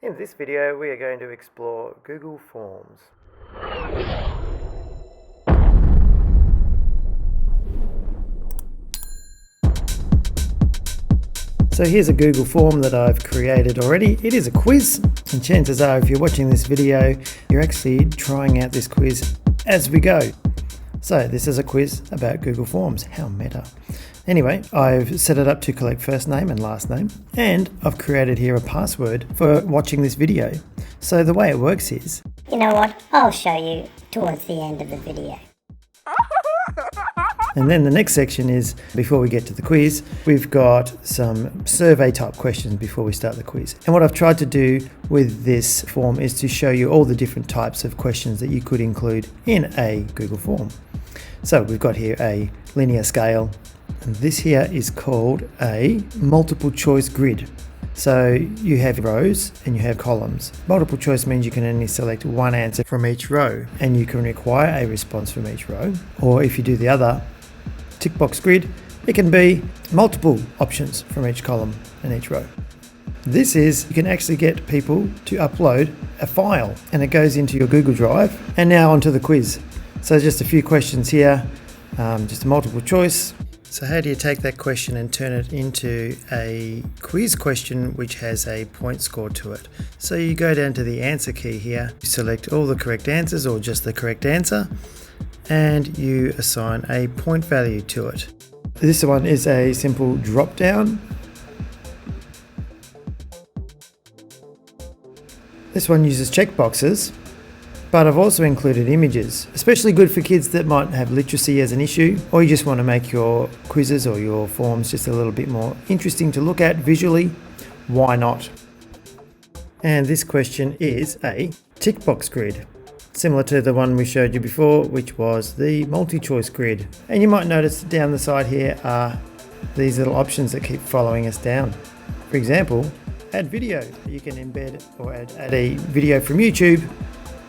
In this video, we are going to explore Google Forms. So here's a Google form that I've created already. It is a quiz, and chances are if you're watching this video, you're actually trying out this quiz as we go. So this is a quiz about Google Forms. How meta. Anyway, I've set it up to collect first name and last name, and I've created here a password for watching this video. So the way it works is... You know what? I'll show you towards the end of the video. And then the next section is, before we get to the quiz, we've got some survey type questions before we start the quiz. And what I've tried to do with this form is to show you all the different types of questions that you could include in a Google form. So we've got here a linear scale, and this here is called a multiple choice grid. So you have rows and you have columns. Multiple choice means you can only select one answer from each row, and you can require a response from each row. Or if you do the other tick box grid, it can be multiple options from each column and each row. This is, you can actually get people to upload a file, and it goes into your Google Drive. And now onto the quiz. So just a few questions here, just a multiple choice. So how do you take that question and turn it into a quiz question which has a point score to it? So you go down to the answer key here, you select all the correct answers or just the correct answer, and you assign a point value to it. This one is a simple drop down. This one uses checkboxes, but I've also included images, especially good for kids that might have literacy as an issue, or you just want to make your quizzes or your forms just a little bit more interesting to look at visually. Why not? And this question is a tick box grid, similar to the one we showed you before, which was the multi-choice grid. And you might notice down the side here are these little options that keep following us down. For example, add video. You can embed or add a video from YouTube.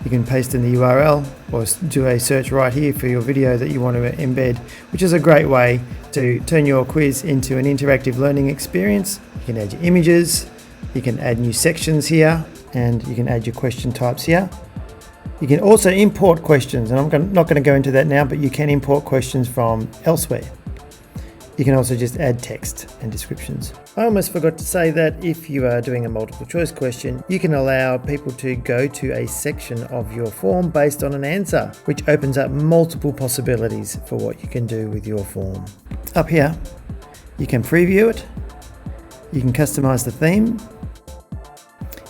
You can paste in the URL or do a search right here for your video that you want to embed, which is a great way to turn your quiz into an interactive learning experience. You can add your images, you can add new sections here, and you can add your question types here. You can also import questions, and I'm not going to go into that now, but you can import questions from elsewhere. You can also just add text and descriptions. I almost forgot to say that if you are doing a multiple choice question, you can allow people to go to a section of your form based on an answer, which opens up multiple possibilities for what you can do with your form. Up here, you can preview it. You can customize the theme.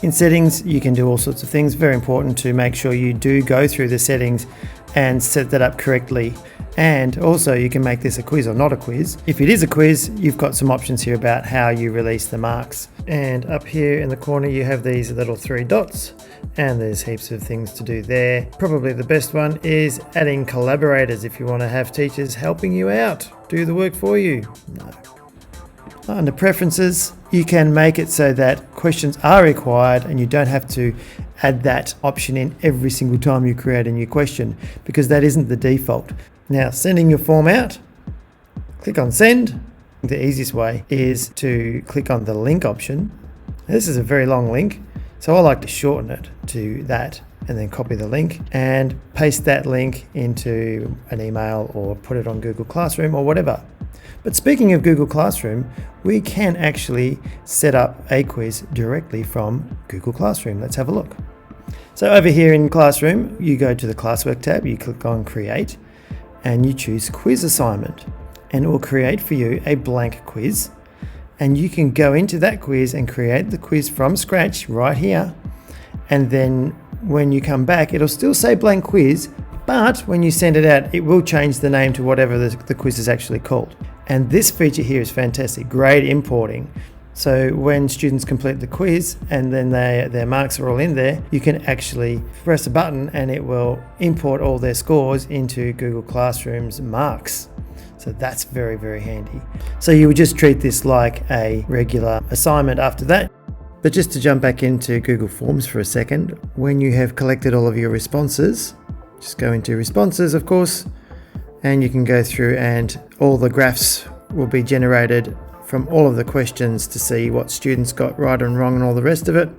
In settings, you can do all sorts of things. Very important to make sure you do go through the settings and set that up correctly. And also you can make this a quiz or not a quiz. If it is a quiz, you've got some options here about how you release the marks. And up here in the corner, you have these little 3 dots, and there's heaps of things to do there. Probably the best one is adding collaborators if you want to have teachers helping you out, do the work for you. No. Under preferences, you can make it so that questions are required and you don't have to add that option in every single time you create a new question, because that isn't the default. Now, sending your form out, click on send. The easiest way is to click on the link option. This is a very long link, so I like to shorten it to that and then copy the link and paste that link into an email or put it on Google Classroom or whatever. But speaking of Google Classroom, we can actually set up a quiz directly from Google Classroom. Let's have a look. So over here in Classroom, you go to the Classwork tab, you click on Create, and you choose Quiz Assignment, and it will create for you a blank quiz, and you can go into that quiz and create the quiz from scratch right here. And then when you come back, it'll still say blank quiz, but when you send it out, it will change the name to whatever the quiz is actually called. And this feature here is fantastic, great importing. So when students complete the quiz and then their marks are all in there, you can actually press a button and it will import all their scores into Google Classroom's marks. So that's very, very handy. So you would just treat this like a regular assignment after that. But just to jump back into Google Forms for a second, when you have collected all of your responses, just go into responses, of course, and you can go through and all the graphs will be generated from all of the questions to see what students got right and wrong and all the rest of it.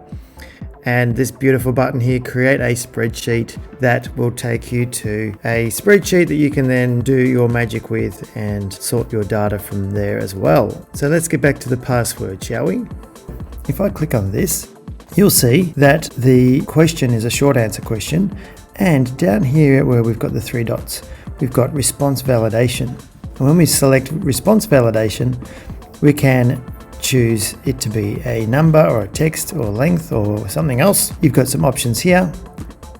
and this beautiful button here, create a spreadsheet, that will take you to a spreadsheet that you can then do your magic with and sort your data from there as well. So let's get back to the password, shall we? If I click on this, you'll see that the question is a short answer question, and down here where we've got the 3 dots, we've got response validation. And when we select response validation, we can choose it to be a number or a text or length or something else. You've got some options here,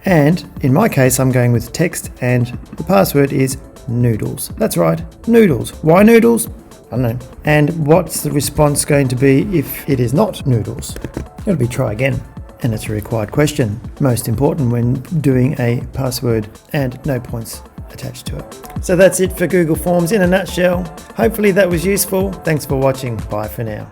and in my case I'm going with text, and the password is noodles. That's right, noodles. Why noodles? I don't know. And what's the response going to be if it is not noodles? It'll be try again. And it's a required question. Most important when doing a password, and no points attached to it. So that's it for Google Forms in a nutshell. Hopefully that was useful. Thanks for watching. Bye for now.